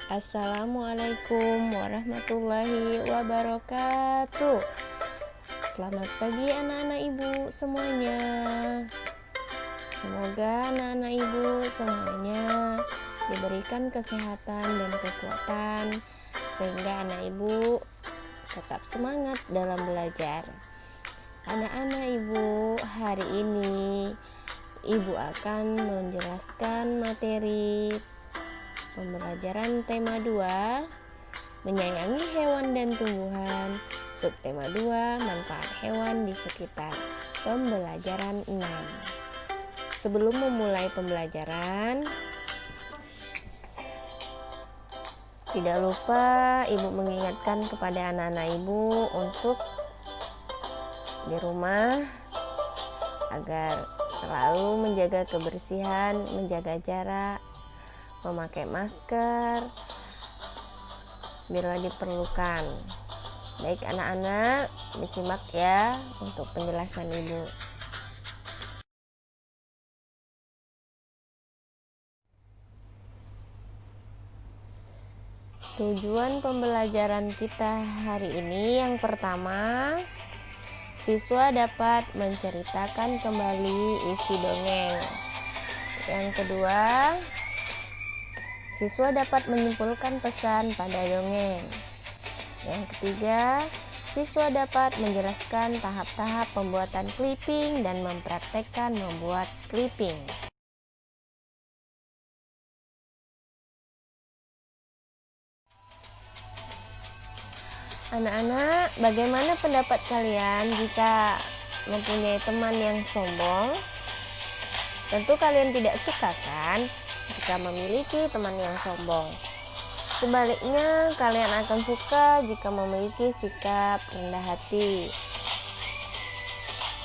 Assalamualaikum warahmatullahi wabarakatuh. Selamat pagi anak-anak ibu semuanya. Semoga anak-anak ibu semuanya diberikan kesehatan dan kekuatan sehingga anak ibu tetap semangat dalam belajar. Anak-anak ibu, hari ini ibu akan menjelaskan materi pembelajaran tema 2, menyayangi hewan dan tumbuhan, subtema 2, manfaat hewan di sekitar pembelajaran 6. Sebelum memulai pembelajaran, tidak lupa ibu mengingatkan kepada anak-anak ibu untuk di rumah agar selalu menjaga kebersihan, menjaga jarak, memakai masker bila diperlukan. Baik anak-anak, disimak ya untuk penjelasan ibu. Tujuan pembelajaran kita hari ini yang pertama, siswa dapat menceritakan kembali isi dongeng. Yang kedua, siswa dapat menyimpulkan pesan pada dongeng. Yang ketiga, siswa dapat menjelaskan tahap-tahap pembuatan clipping dan mempraktekkan membuat clipping. Anak-anak, bagaimana pendapat kalian jika mempunyai teman yang sombong? Tentu kalian tidak suka kan jika memiliki teman yang sombong. Sebaliknya, kalian akan suka jika memiliki sikap rendah hati.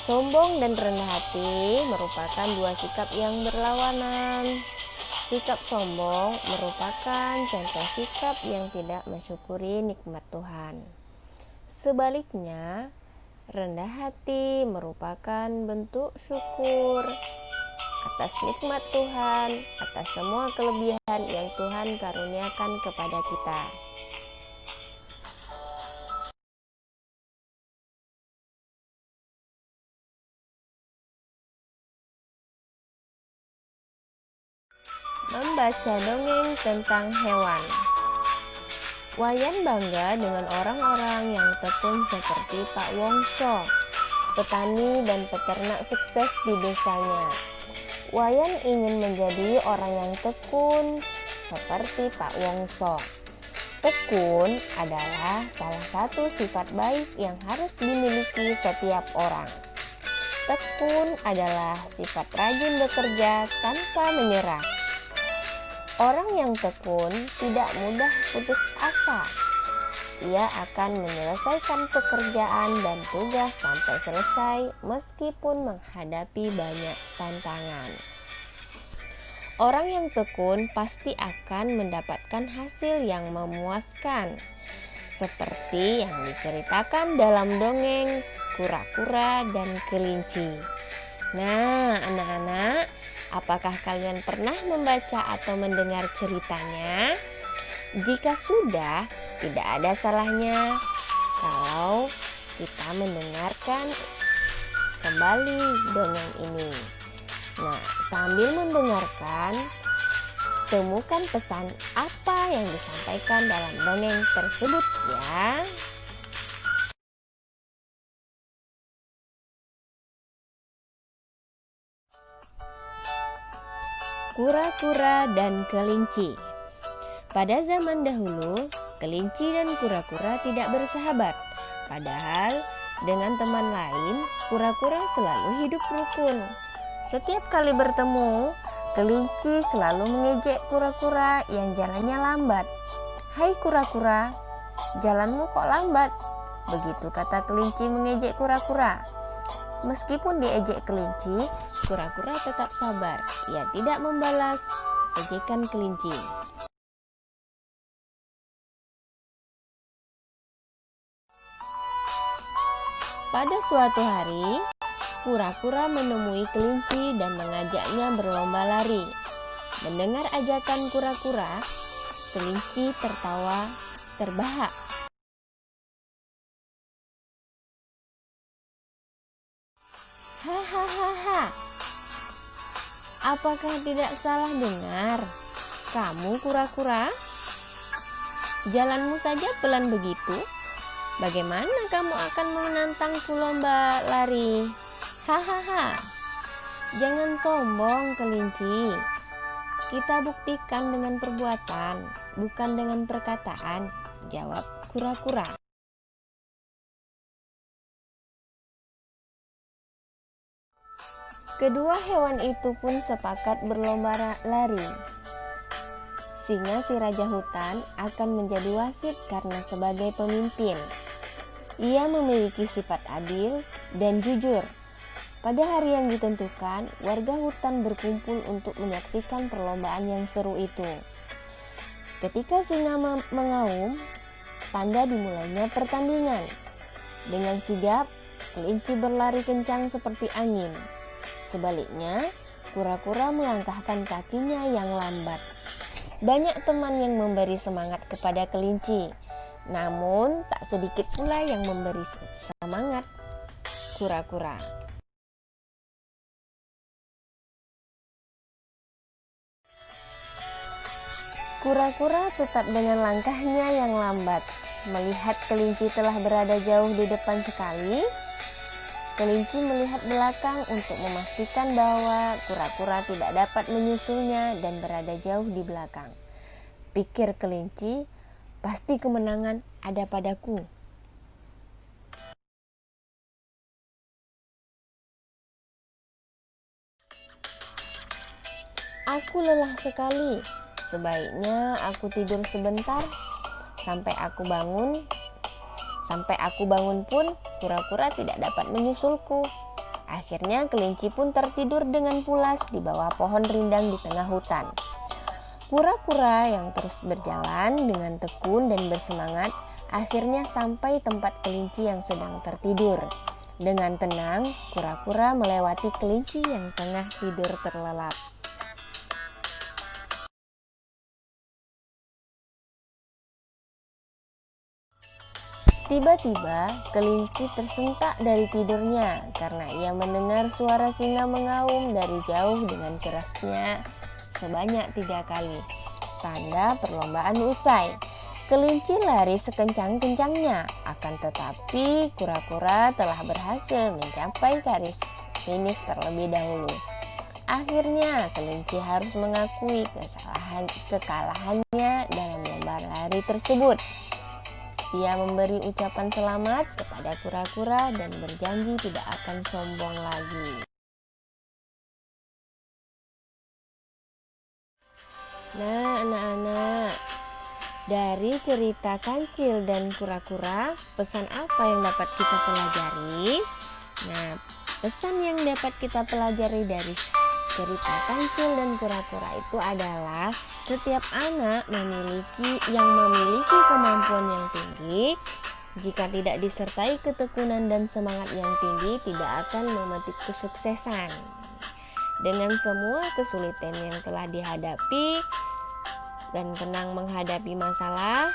Sombong dan rendah hati merupakan dua sikap yang berlawanan. Sikap sombong merupakan contoh sikap yang tidak mensyukuri nikmat Tuhan. Sebaliknya, rendah hati merupakan bentuk syukur atas nikmat Tuhan, atas semua kelebihan yang Tuhan karuniakan kepada kita. Membaca dongeng tentang hewan. Wayan bangga dengan orang-orang yang tekun seperti Pak Wongso, petani dan peternak sukses di desanya. Wayan ingin menjadi orang yang tekun seperti Pak Wongso. Tekun adalah salah satu sifat baik yang harus dimiliki setiap orang. Tekun adalah sifat rajin bekerja tanpa menyerah. Orang yang tekun tidak mudah putus asa. Ia akan menyelesaikan pekerjaan dan tugas sampai selesai meskipun menghadapi banyak tantangan. Orang yang tekun pasti akan mendapatkan hasil yang memuaskan, seperti yang diceritakan dalam dongeng Kura-kura dan Kelinci. Nah, anak-anak, apakah kalian pernah membaca atau mendengar ceritanya? Jika sudah, tidak ada salahnya kalau kita mendengarkan kembali dongeng ini. Nah, sambil mendengarkan, temukan pesan apa yang disampaikan dalam dongeng tersebut ya. Kura-kura dan kelinci. Pada zaman dahulu, kelinci dan kura-kura tidak bersahabat. Padahal dengan teman lain, kura-kura selalu hidup rukun. Setiap kali bertemu, kelinci selalu mengejek kura-kura yang jalannya lambat. "Hai kura-kura, jalanmu kok lambat?" Begitu kata kelinci mengejek kura-kura. Meskipun diejek kelinci, kura-kura tetap sabar. Ia tidak membalas ejekan kelinci. Pada suatu hari, kura-kura menemui kelinci dan mengajaknya berlomba lari. Mendengar ajakan kura-kura, Kelinci tertawa terbahak. Hahaha, apakah tidak salah dengar? Kamu kura-kura? Jalanmu saja pelan begitu. Bagaimana kamu akan menantangku lomba lari? Hahaha. Jangan sombong, kelinci. Kita buktikan dengan perbuatan, bukan dengan perkataan, jawab kura-kura. Kedua hewan itu pun sepakat berlomba lari. Singa si raja hutan akan menjadi wasit karena sebagai pemimpin. Ia memiliki sifat adil dan jujur. Pada hari yang ditentukan, warga hutan berkumpul untuk menyaksikan perlombaan yang seru itu. Ketika singa mengaum, tanda dimulainya pertandingan. Dengan sigap, kelinci berlari kencang seperti angin. Sebaliknya, kura-kura melangkahkan kakinya yang lambat. Banyak teman yang memberi semangat kepada kelinci, namun tak sedikit pula yang memberi semangat kura-kura. Kura-kura tetap dengan langkahnya yang lambat. Melihat kelinci telah berada jauh di depan sekali, kelinci melihat belakang untuk memastikan bahwa kura-kura tidak dapat menyusulnya dan berada jauh di belakang. Pikir kelinci, pasti kemenangan ada padaku. Aku lelah sekali. Sebaiknya aku tidur sebentar sampai aku bangun. Sampai aku bangun pun kura-kura tidak dapat menyusulku. Akhirnya kelinci pun tertidur dengan pulas di bawah pohon rindang di tengah hutan. Kura-kura yang terus berjalan dengan tekun dan bersemangat akhirnya sampai tempat kelinci yang sedang tertidur. Dengan tenang, kura-kura melewati kelinci yang tengah tidur terlelap. Tiba-tiba, kelinci tersentak dari tidurnya karena ia mendengar suara singa mengaum dari jauh dengan kerasnya sebanyak 3 kali. Tanda perlombaan usai. Kelinci lari sekencang-kencangnya, akan tetapi kura-kura telah berhasil mencapai garis finish terlebih dahulu. Akhirnya, kelinci harus mengakui kekalahannya dalam lomba lari tersebut. Ia memberi ucapan selamat kepada kura-kura dan berjanji tidak akan sombong lagi. Nah, anak-anak, dari cerita Kancil dan Kura-kura, pesan apa yang dapat kita pelajari? Nah, pesan yang dapat kita pelajari dari cerita Kancil dan Kura-kura itu adalah setiap anak memiliki kemampuan yang tinggi. Jika tidak disertai ketekunan dan semangat yang tinggi, tidak akan memetik kesuksesan. Dengan semua kesulitan yang telah dihadapi dan tenang menghadapi masalah,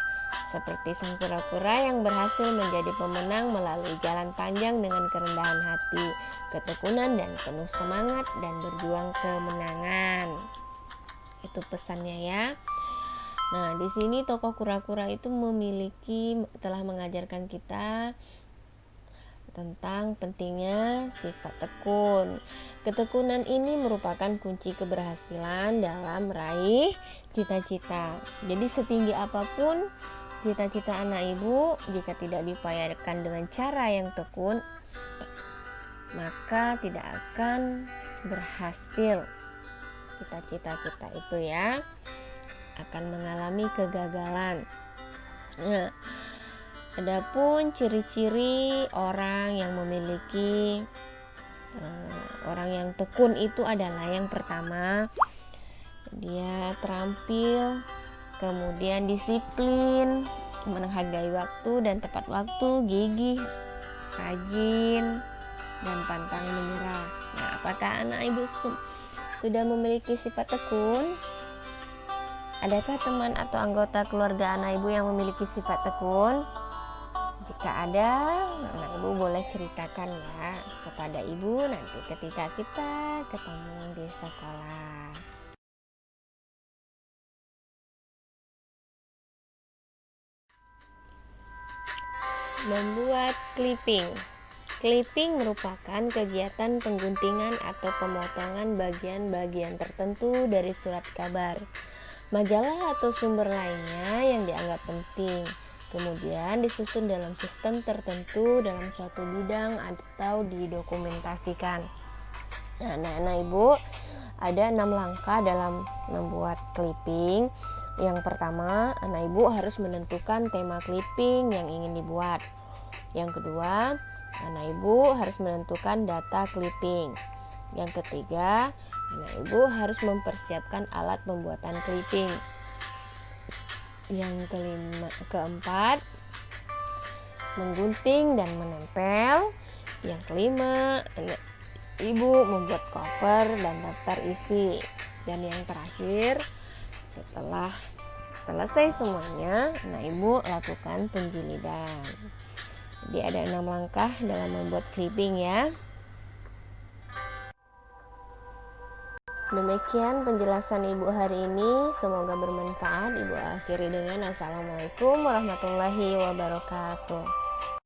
seperti sang kura-kura yang berhasil menjadi pemenang melalui jalan panjang dengan kerendahan hati, ketekunan dan penuh semangat dan berjuang kemenangan. Itu pesannya ya. Nah, di sini tokoh kura-kura itu telah mengajarkan kita tentang pentingnya sifat tekun. Ketekunan ini merupakan kunci keberhasilan dalam meraih cita-cita. Jadi setinggi apapun cita-cita anak ibu, jika tidak diupayakan dengan cara yang tekun, maka tidak akan berhasil. Cita-cita kita itu ya akan mengalami kegagalan. Nah, adapun ciri-ciri orang yang memiliki orang yang tekun itu adalah yang pertama, dia terampil, kemudian disiplin, menghargai waktu dan tepat waktu, gigih, rajin, dan pantang menyerah. Nah, apakah anak ibu sudah memiliki sifat tekun? Adakah teman atau anggota keluarga anak ibu yang memiliki sifat tekun? Jika ada, anak ibu boleh ceritakan ya kepada ibu nanti ketika kita ketemu di sekolah. Membuat clipping. Clipping merupakan kegiatan pengguntingan atau pemotongan bagian-bagian tertentu dari surat kabar, majalah atau sumber lainnya yang dianggap penting, kemudian disusun dalam sistem tertentu dalam suatu bidang atau didokumentasikan. Nah, anak-anak ibu, ada 6 langkah dalam membuat clipping. Yang pertama, anak ibu harus menentukan tema clipping yang ingin dibuat. Yang kedua, anak ibu harus menentukan data clipping. Yang ketiga, anak ibu harus mempersiapkan alat pembuatan clipping. Yang keempat, menggunting dan menempel. Yang kelima, anak ibu membuat cover dan daftar isi. Dan yang terakhir, setelah selesai semuanya, anak ibu lakukan penjilidan. Jadi ada 6 langkah dalam membuat clipping ya. Demikian penjelasan ibu hari ini, semoga bermanfaat. Ibu akhiri dengan assalamualaikum warahmatullahi wabarakatuh.